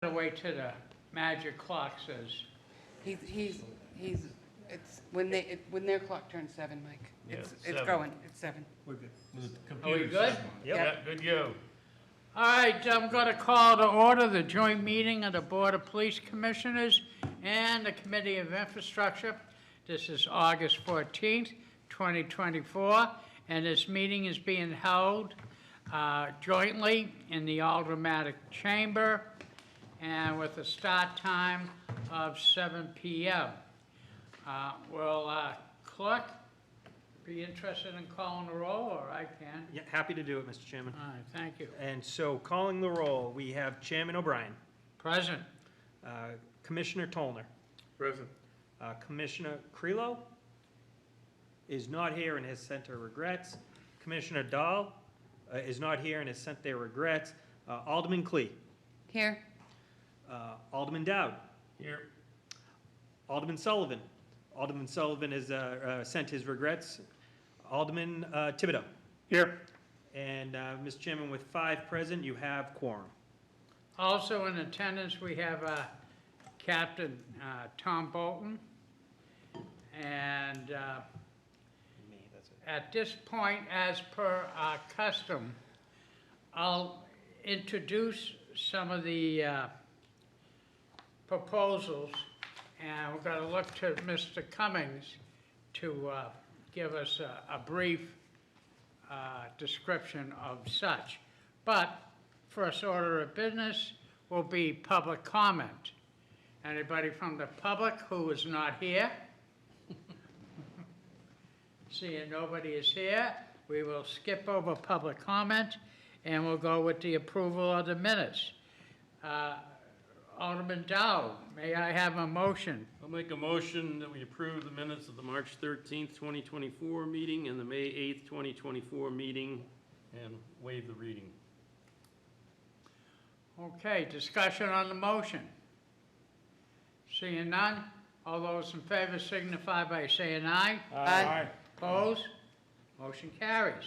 to wait till the magic clock says. It's when their clock turns 7, Mike. Yeah, It's 7. going, it's 7. We're good. The Are we computer good? said- Yep. Yeah, good go. All right, I'm going to call to order the joint meeting of the Board of Police Commissioners and the Committee of Infrastructure. This is August 14th, 2024, and this meeting is being held jointly in the Aldermanic Chamber and with a start time of 7 p.m. Will clerk be interested in calling the roll, or I can? Yeah, happy to do it, Mr. Chairman. All right, thank you. And so, calling the roll, we have Chairman O'Brien, Present. Commissioner Tolner, Present. Commissioner Crelo is not here and has sent her regrets. Commissioner Dahl is not here and has sent their regrets. Alderman Clee, Here, Alderman Dowd, Here. Alderman Sullivan. Alderman Sullivan has sent his regrets. Alderman Thibodeau. Here. And, Mr. Chairman, with 5 present, you have quorum. Also in attendance, we have Captain Tom Bolton. And at this point, as per our custom, I'll introduce some of the proposals, and we're going to look to Mr. Cummings to give us a brief description of such. But first order of business will be public comment. Anybody from the public who is not here? Seeing nobody is here, we will skip over public comment and we'll go with the approval of the minutes. Alderman Dow, may I have a motion? I'll make a motion that we approve the minutes of the March 13th, 2024 meeting and the May 8th, 2024 meeting and waive the reading. Okay, discussion on the motion. Seeing none, all those in favor signify by saying aye. Aye. Opposed? Motion carries.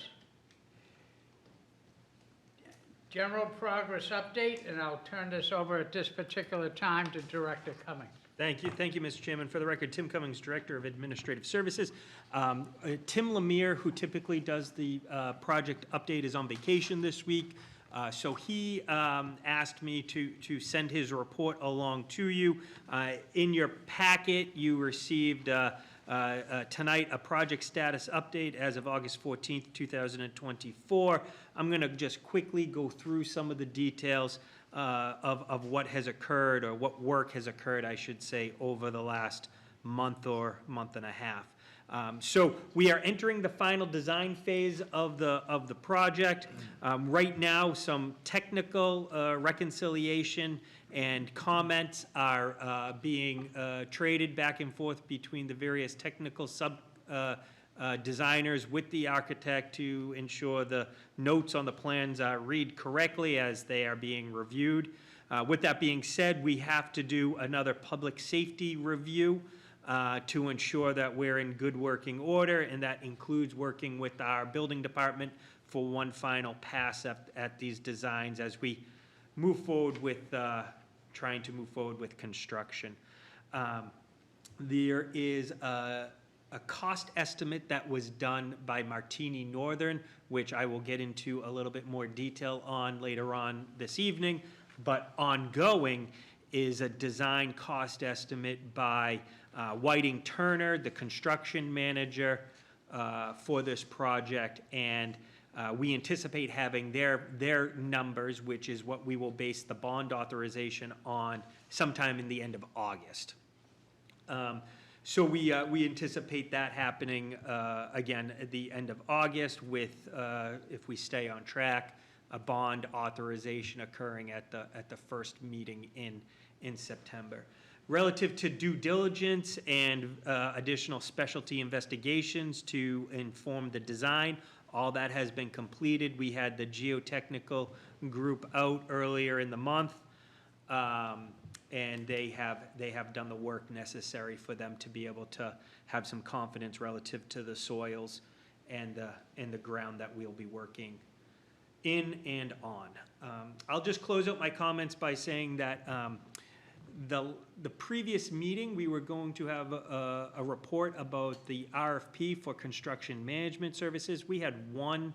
General progress update, and I'll turn this over at this particular time to Director Cummings. Thank you, Mr. Chairman. For the record, Tim Cummings, Director of Administrative Services. Tim Lemire, who typically does the project update, is on vacation this week. So he asked me to send his report along to you. In your packet, you received tonight a project status update as of August 14th, 2024. I'm going to just quickly go through some of the details of what has occurred, or what work has occurred, I should say, over the last month or month and a half. So we are entering the final design phase of the project. Right now, some technical reconciliation and comments are being traded back and forth between the various technical designers with the architect to ensure the notes on the plans read correctly as they are being reviewed. With that being said, we have to do another public safety review to ensure that we're in good working order, and that includes working with our building department for one final pass at these designs as we move forward with trying to move forward with construction. There is a cost estimate that was done by Martini Northern, which I will get into a little bit more detail on later on this evening, but ongoing is a design cost estimate by Whiting Turner, the construction manager for this project, and we anticipate having their numbers, which is what we will base the bond authorization on, sometime in the end of August. So we anticipate that happening again at the end of August, with if we stay on track, a bond authorization occurring at the first meeting in September. Relative to due diligence and additional specialty investigations to inform the design, all that has been completed. We had the geotechnical group out earlier in the month, and they have done the work necessary for them to be able to have some confidence relative to the soils and the ground that we'll be working in and on. I'll just close out my comments by saying that the previous meeting, we were going to have a report about the RFP for construction management services. We had one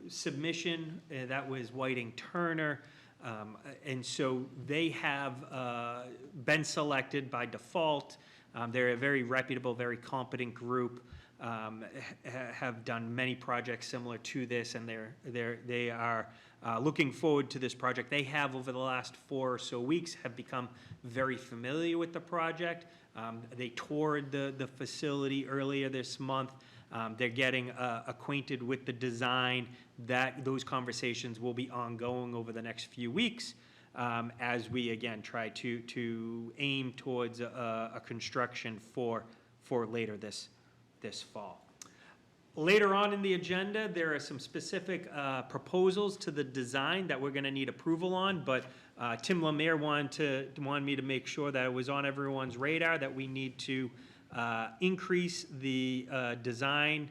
submission, that was Whiting Turner. And so they have been selected by default. They're a very reputable, very competent group, have done many projects similar to this, and they are looking forward to this project. They have, over the last 4 or so weeks, have become very familiar with the project. They toured the facility earlier this month. They're getting acquainted with the design. Those conversations will be ongoing over the next few weeks as we, again, try to aim towards a construction for later this fall. Later on in the agenda, there are some specific proposals to the design that we're going to need approval on, but Tim Lemire wanted me to make sure that it was on everyone's radar that we need to increase the design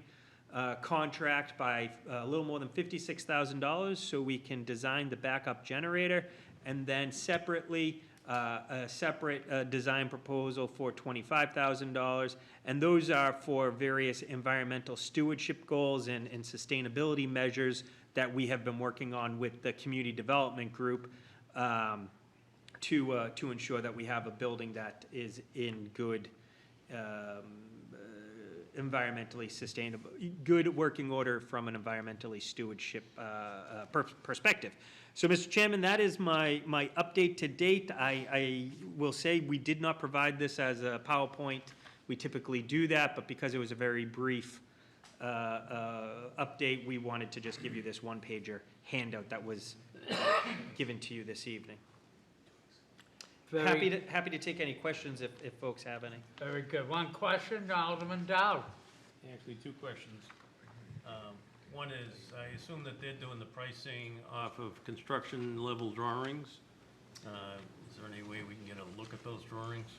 contract by a little more than $56,000 so we can design the backup generator, and then separately a separate design proposal for $25,000, and those are for various environmental stewardship goals and sustainability measures that we have been working on with the community development group to ensure that we have a building that is in good environmentally sustainable, good working order from an environmentally stewardship perspective. So, Mr. Chairman, that is my update to date. I will say we did not provide this as a PowerPoint. We typically do that, but because it was a very brief update, we wanted to just give you this one-pager handout that was given to you this evening. Happy to take any questions if folks have any. Very good. One question, Alderman Dow. Actually, 2 questions. One is, I assume that they're doing the pricing off of construction level drawings. Is there any way we can get a look at those drawings?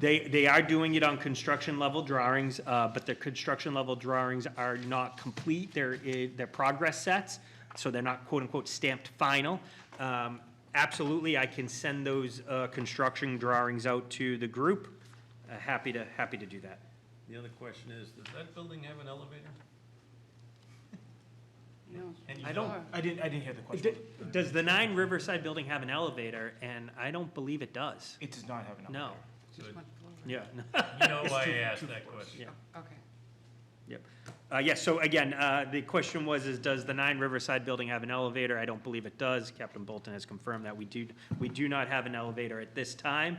They are doing it on construction level drawings, but the construction level drawings are not complete. They're progress sets, so they're not quote unquote stamped final. Absolutely, I can send those construction drawings out to the group. Happy to do that. The other question is, does that building have an elevator? No. I didn't hear the question. Does the 9 Riverside building have an elevator? And I don't believe it does. It does not have an No. elevator. Just one floor. Yeah. You know why I asked that question? Yeah. Okay. Yep. Yes, so again, the question was, does the 9 Riverside building have an elevator? I don't believe it does. Captain Bolton has confirmed that we do not have an elevator at this time.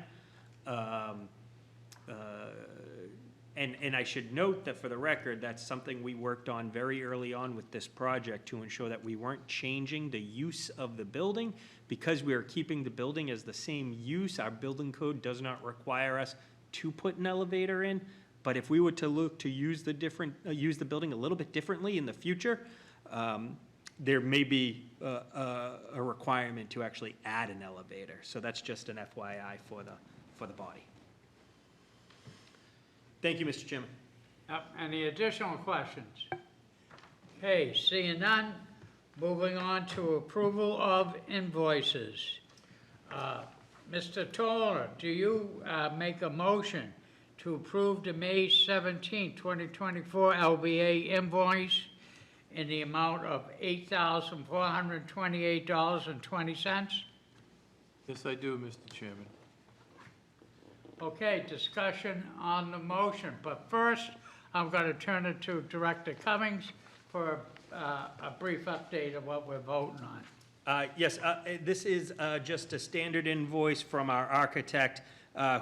And I should note that, for the record, that's something we worked on very early on with this project to ensure that we weren't changing the use of the building. Because we are keeping the building as the same use, our building code does not require us to put an elevator in. But if we were to look to use the building a little bit differently in the future, there may be a requirement to actually add an elevator. So that's just an FYI for the body. Thank you, Mr. Chairman. Any additional questions? Okay, seeing none, moving on to approval of invoices. Mr. Toller, do you make a motion to approve the May 17, 2024 LBA invoice in the amount of $8,428.20? Yes, I do, Mr. Chairman. Okay, discussion on the motion, but first, I'm going to turn it to Director Cummings for a brief update of what we're voting on. Yes, this is just a standard invoice from our architect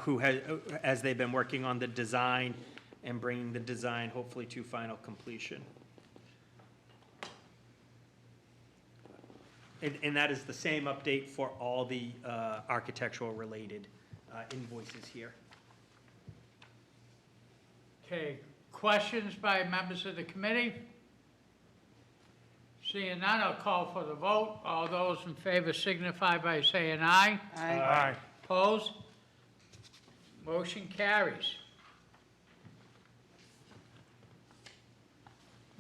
who has, as they've been working on the design and bringing the design hopefully to final completion. And that is the same update for all the architectural related invoices here. Okay, questions by members of the committee? Seeing none, I'll call for the vote. All those in favor signify by saying aye. Aye. Opposed? Motion carries.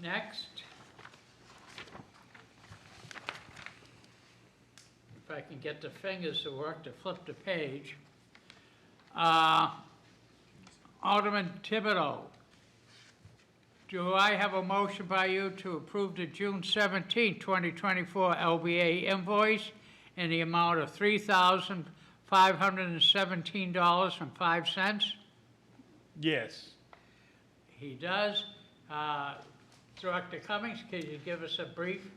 Next, if I can get the fingers to work to flip the page. Alderman Thibodeau, do I have a motion by you to approve the June 17, 2024 LBA invoice in the amount of $3,517.05? Yes. He does. Director Cummings, could you give us a brief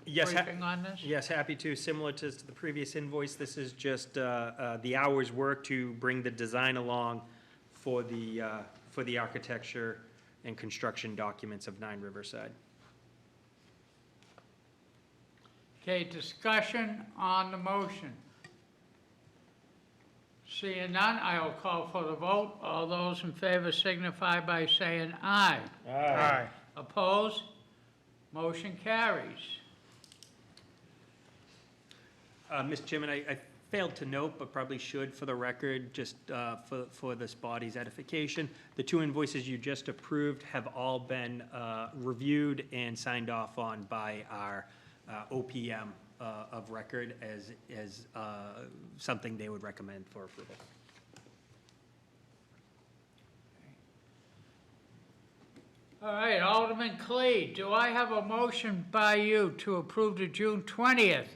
Yes, briefing on this? yes, happy to. Similar to the previous invoice, this is just the hours work to bring the design along for the architecture and construction documents of 9 Riverside. Okay, discussion on the motion. Seeing none, I will call for the vote. All those in favor signify by saying aye. Aye. Opposed? Motion carries. Mr. Chairman, I failed to note, but probably should for the record, just for this body's edification. The 2 invoices you just approved have all been reviewed and signed off on by our OPM of record as something they would recommend for approval. All right, Alderman Clee, do I have a motion by you to approve the June 20th,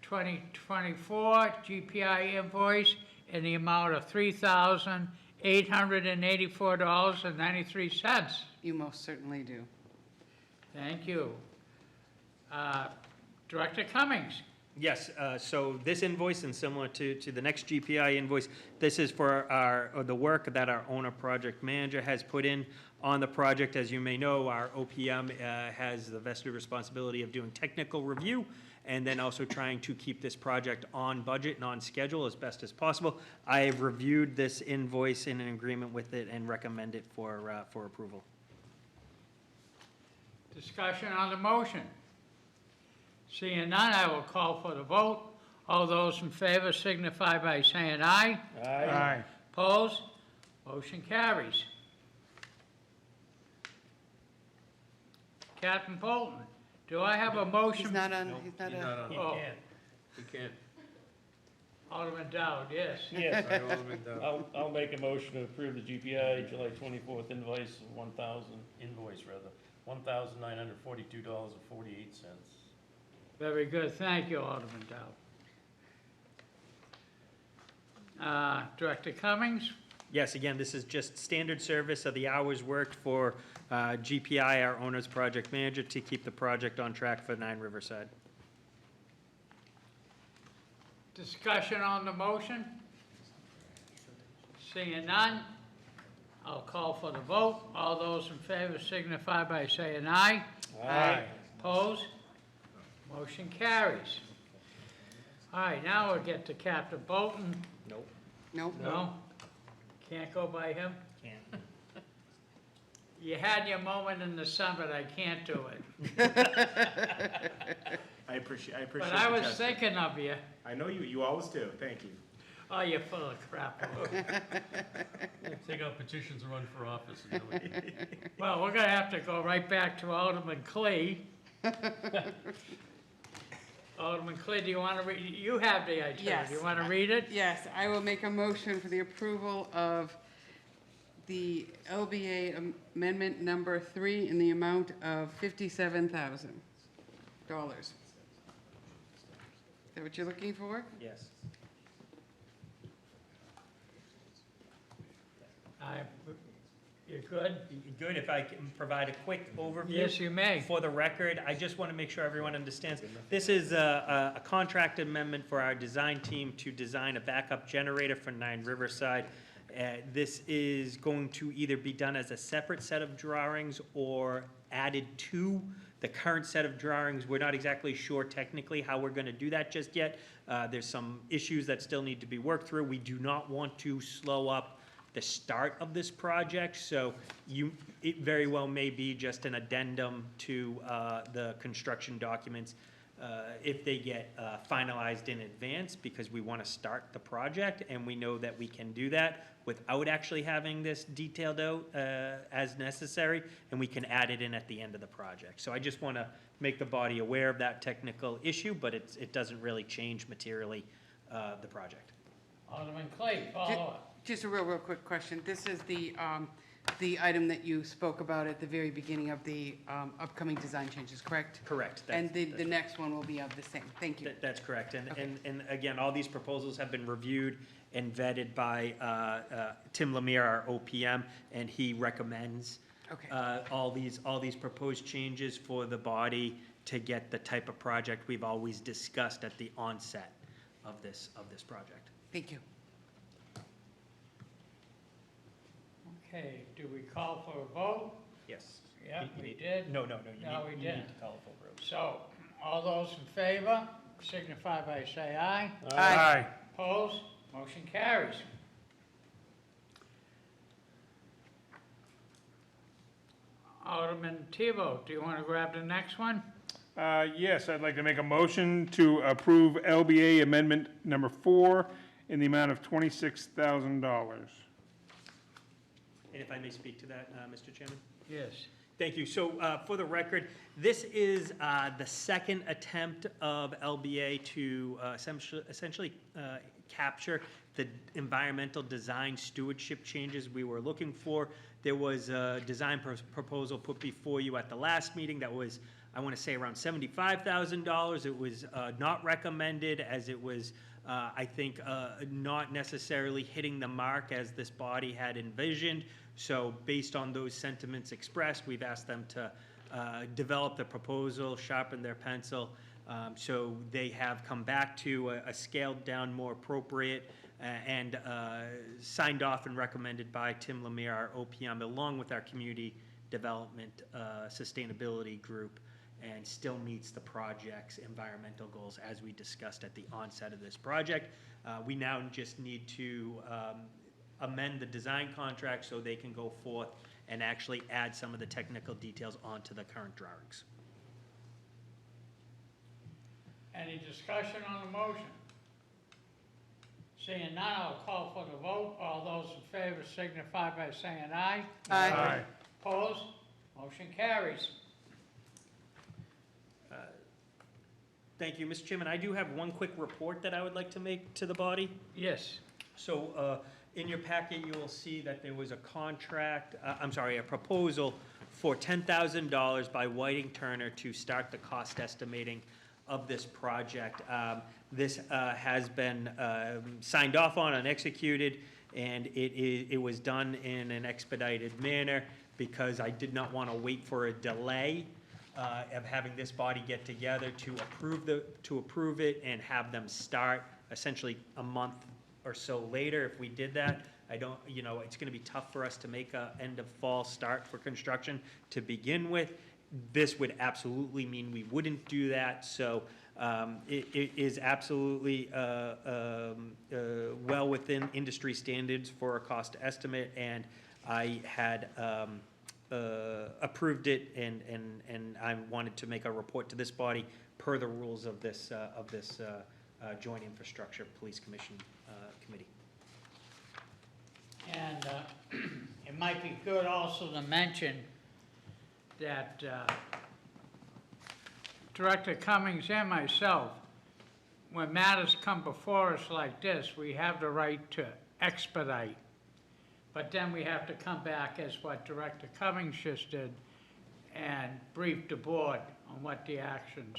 2024 GPI invoice in the amount of $3,884.93? You most certainly do. Thank you. Director Cummings? Yes, so this invoice, and similar to the next GPI invoice, this is for the work that our owner project manager has put in on the project. As you may know, our OPM has the vested responsibility of doing technical review and then also trying to keep this project on budget and on schedule as best as possible. I have reviewed this invoice in agreement with it and recommend it for approval. Discussion on the motion. Seeing none, I will call for the vote. All those in favor signify by saying aye. Aye. Opposed? Motion carries. Captain Bolton, do I have a motion? He's not on, he's not He's on. not on. He Oh. can't. He can't. Alderman Dowd, yes. Yes, Sorry, Alderman Dow. I'll make a motion to approve the GPI July 24th invoice of Invoice, rather, $1,942.48. Very good, thank you, Alderman Dowd. Director Cummings? Yes, again, this is just standard service of the hours worked for GPI, our owner's project manager, to keep the project on track for 9 Riverside. Discussion on the motion? Seeing none, I'll call for the vote. All those in favor signify by saying aye. Aye. Opposed? Motion carries. All right, now we'll get to Captain Bolton. Nope. Nope. No? Can't go by him? Can't. You had your moment in the sun, but I can't do it. I appreciate But the I was gesture. thinking of you. I know you always do. Thank you. Oh, you're full of crap. Take out petitions and run for office and do it. Well, we're gonna have to go right back to Alderman Clee. Alderman Clee, do you want to read, you have the itinerary. Yes. Do you want to read it? Yes, I will make a motion for the approval of the LBA Amendment Number 3 in the amount of $57,000. Is that what you're looking for? Yes. You're good? Good, if I can provide a quick overview. Yes, you may. For the record, I just want to make sure everyone understands. This is a contract amendment for our design team to design a backup generator for 9 Riverside. This is going to either be done as a separate set of drawings or added to the current set of drawings. We're not exactly sure technically how we're going to do that just yet. There's some issues that still need to be worked through. We do not want to slow up the start of this project, so it very well may be just an addendum to the construction documents if they get finalized in advance, because we want to start the project, and we know that we can do that without actually having this detailed out as necessary, and we can add it in at the end of the project. So I just want to make the body aware of that technical issue, but it doesn't really change materially the project. Alderman Clay, follow up. Just a real quick question. This is the item that you spoke about at the very beginning of the upcoming design changes, correct? Correct. And the That's- next one will be of the same. Thank you. That's correct. And, Okay. and again, all these proposals have been reviewed and vetted by Tim Lemire, our OPM, and he recommends Okay. all these proposed changes for the body to get the type of project we've always discussed at the onset of this project. Thank you. Okay, do we call for a vote? Yes. Yeah, You we need- did. No, No, we you didn't. need to call for a vote. So, all those in favor, signify by say aye. Aye. Opposed? Motion carries. Alderman Tebow, do you want to grab the next one? Yes, I'd like to make a motion to approve LBA Amendment Number 4 in the amount of $26,000. And if I may speak to that, Mr. Chairman? Yes. Thank you. So for the record, this is the second attempt of LBA to essentially capture the environmental design stewardship changes we were looking for. There was a design proposal put before you at the last meeting that was, I want to say, around $75,000. It was not recommended, as it was, I think, not necessarily hitting the mark as this body had envisioned. So based on those sentiments expressed, we've asked them to develop the proposal, sharpen their pencil. So they have come back to a scaled down, more appropriate, and signed off and recommended by Tim Lemire, our OPM, along with our community development sustainability group, and still meets the project's environmental goals as we discussed at the onset of this project. We now just need to amend the design contract so they can go forth and actually add some of the technical details onto the current drawings. Any discussion on the motion? Seeing none, I'll call for the vote. All those in favor signify by saying aye. Aye. Opposed? Motion carries. Thank you, Mr. Chairman. I do have one quick report that I would like to make to the body. Yes. So in your packet, you will see that there was a contract, a proposal for $10,000 by Whiting Turner to start the cost estimating of this project. This has been signed off on and executed, and it was done in an expedited manner because I did not want to wait for a delay of having this body get together to approve it and have them start essentially a month or so later. If we did that, it's going to be tough for us to make a end of fall start for construction to begin with. This would absolutely mean we wouldn't do that. So it is absolutely well within industry standards for a cost estimate, and I had approved it, and I wanted to make a report to this body per the rules of this Joint Infrastructure Police Commission Committee. And it might be good also to mention that Director Cummings and myself, when matters come before us like this, we have the right to expedite. But then we have to come back, as what Director Cummings just did, and brief the board on what the actions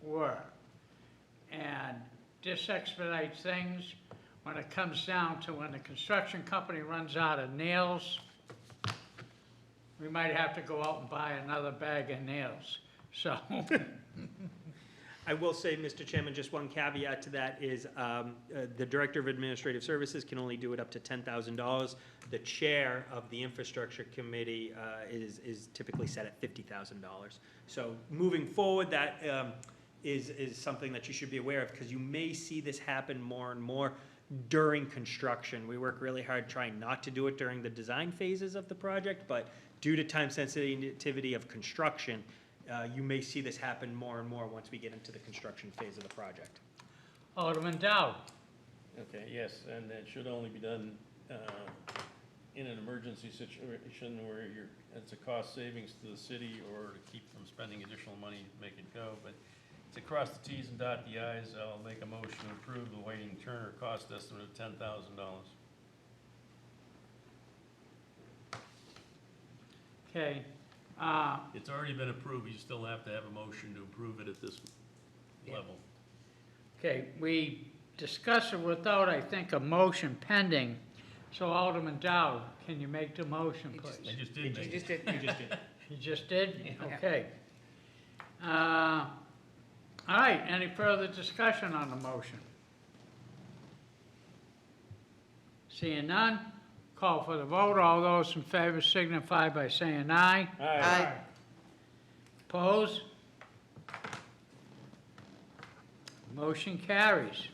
were. And this expedites things when it comes down to when the construction company runs out of nails. We might have to go out and buy another bag of nails. So, I will say, Mr. Chairman, just one caveat to that is the Director of Administrative Services can only do it up to $10,000. The Chair of the Infrastructure Committee is typically set at $50,000. So moving forward, that is something that you should be aware of, because you may see this happen more and more during construction. We work really hard trying not to do it during the design phases of the project, but due to time sensitivity of construction, you may see this happen more and more once we get into the construction phase of the project. Alderman Dow. Okay, yes, and it should only be done in an emergency situation where it's a cost savings to the city or to keep from spending additional money to make it go, but to cross the Ts and dot the Is, I'll make a motion to approve the Whiting Turner cost estimate of $10,000. Okay, It's already been approved, you still have to have a motion to approve it at this level. okay, we discussed it without, I think, a motion pending. So Alderman Dow, can you make the motion, I please? just You did make just it. did. You just did? Yeah. Okay. All right, any further discussion on the motion? Seeing none, call for the vote. All those in favor signify by saying aye. Aye. Opposed? Motion carries.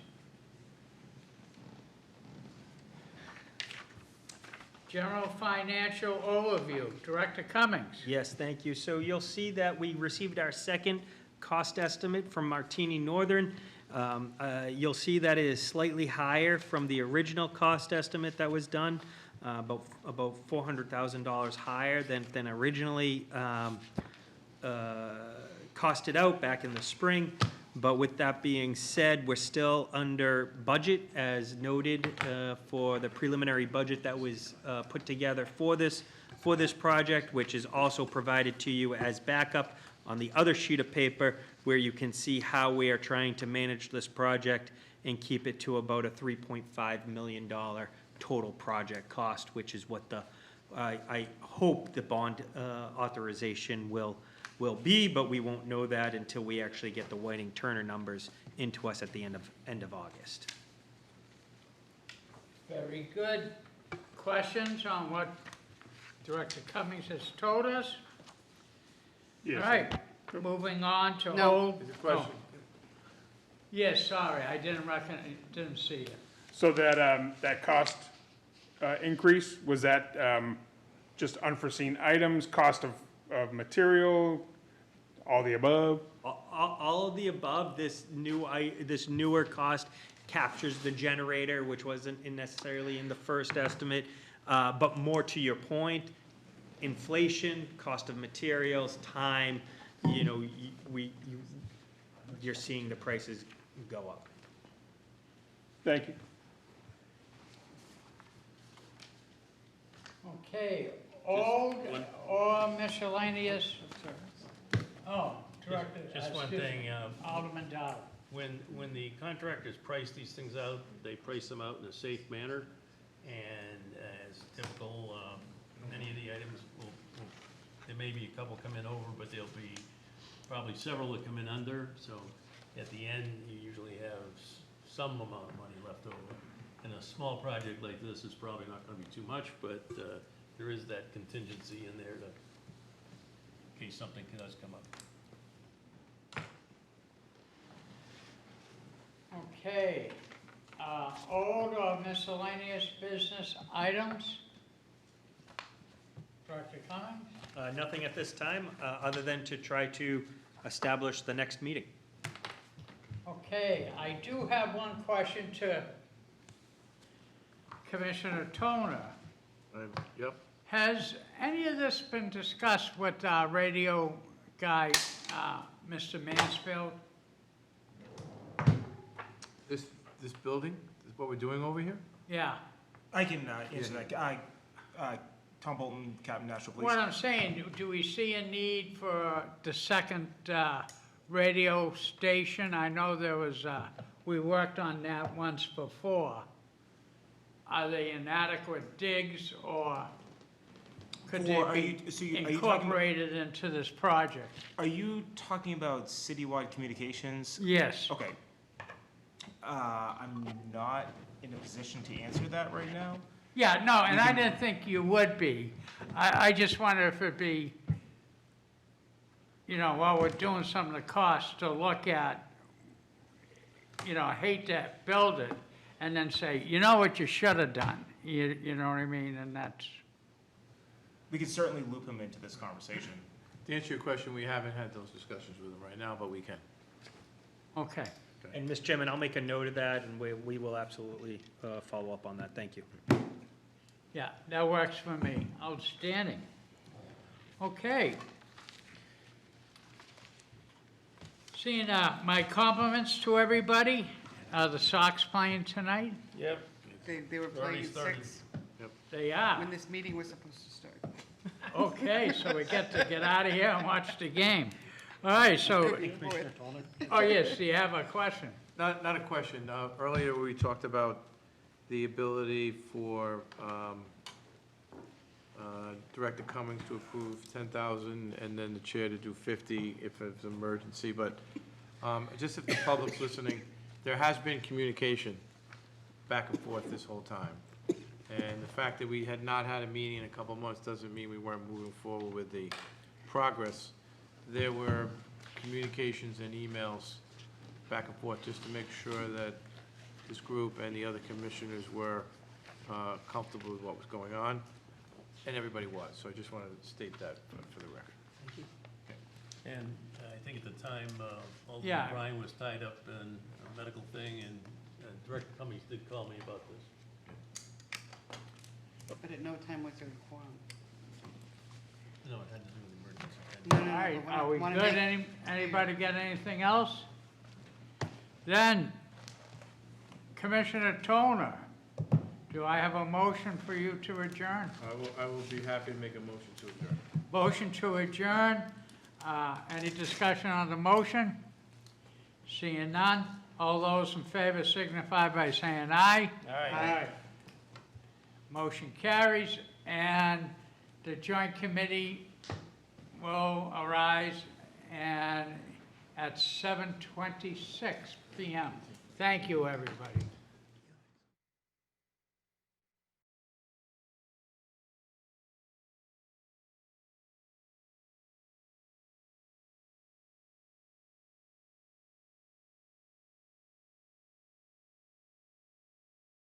General financial overview, Director Cummings. Yes, thank you. So you'll see that we received our second cost estimate from Martini Northern. You'll see that it is slightly higher from the original cost estimate that was done, about $400,000 higher than originally costed out back in the spring. But with that being said, we're still under budget, as noted, for the preliminary budget that was put together for this project, which is also provided to you as backup on the other sheet of paper, where you can see how we are trying to manage this project and keep it to about a $3.5 million total project cost, which is what I hope the bond authorization will be, but we won't know that until we actually get the Whiting Turner numbers into us at the end of August. Very good. Questions on what Director Cummings has told us? All Yes. right, moving on to No. old. There's a question. oh. Yes, sorry, I didn't see it. So that cost increase, was that just unforeseen items, cost of material, all the above? All of the above, this newer cost captures the generator, which wasn't necessarily in the first estimate. But more to your point, inflation, cost of materials, time, you're seeing the prices go up. Thank you. Okay, old or miscellaneous? Oh, Director. Just one excuse me, thing, Alderman Dow. when the contractors price these things out, they price them out in a safe manner, and as typical, many of the items there may be a couple come in over, but there'll be probably several that come in under, so at the end, you usually have some amount of money left over. And a small project like this is probably not gonna be too much, but there is that contingency in there in case something does come up. Okay, old or miscellaneous business items? Director Cummings? Nothing at this time, other than to try to establish the next meeting. Okay, I do have one question to Commissioner Toner. Yep. Has any of this been discussed with our radio guy, Mr. Mansfield? This building, is what we're doing over here? Yeah, I can answer that. Tom Bolton, Captain National Police. what I'm saying, do we see a need for the second radio station? I know there was, we worked on that once before. Are they inadequate digs, or could Or they are you- be so you- are you talking- incorporated into this project? Are you talking about citywide communications? Yes. Okay. I'm not in a position to answer that right now. Yeah, no, and I didn't think you would be. I just wonder if it'd be, while we're doing some of the costs, to look at, I hate to build it, and then say, you know what you should have done, you know what I mean, and that's, We could certainly loop him into this conversation. To answer your question, we haven't had those discussions with them right now, but we can. Okay. And, Mr. Chairman, I'll make a note of that, and we will absolutely follow up on that. Thank you. Yeah, that works for me. Outstanding. Okay. Seeing, my compliments to everybody. The Sox playing tonight? Yep. They were Already playing at started. 6 They are. when this meeting was supposed to start. Okay, so we get to get out of here and watch the game. All right, so, Before it- oh yes, do you have a question? Not a question. Earlier, we talked about the ability for Director Cummings to approve 10,000 and then the chair to do 50 if it's an emergency. But just if the public's listening, there has been communication back and forth this whole time. And the fact that we had not had a meeting in a couple of months doesn't mean we weren't moving forward with the progress. There were communications and emails back and forth just to make sure that this group and the other commissioners were comfortable with what was going on, and everybody was. So I just wanted to state that for the record. And I think at the time, Alderman Yeah. Bryan was tied up in a medical thing, and Director Cummings did call me about this. But at no time was there a quorum. No, it had to do with emergency. No, All no, no. right, but when I are we wanna good? make- Anybody got anything else? Then, Commissioner Toner, do I have a motion for you to adjourn? I will be happy to make a motion to adjourn. Motion to adjourn. Any discussion on the motion? Seeing none, all those in favor signify by saying aye. Aye. Motion carries, and the joint committee will arise and at 7:26 PM. Thank you, everybody.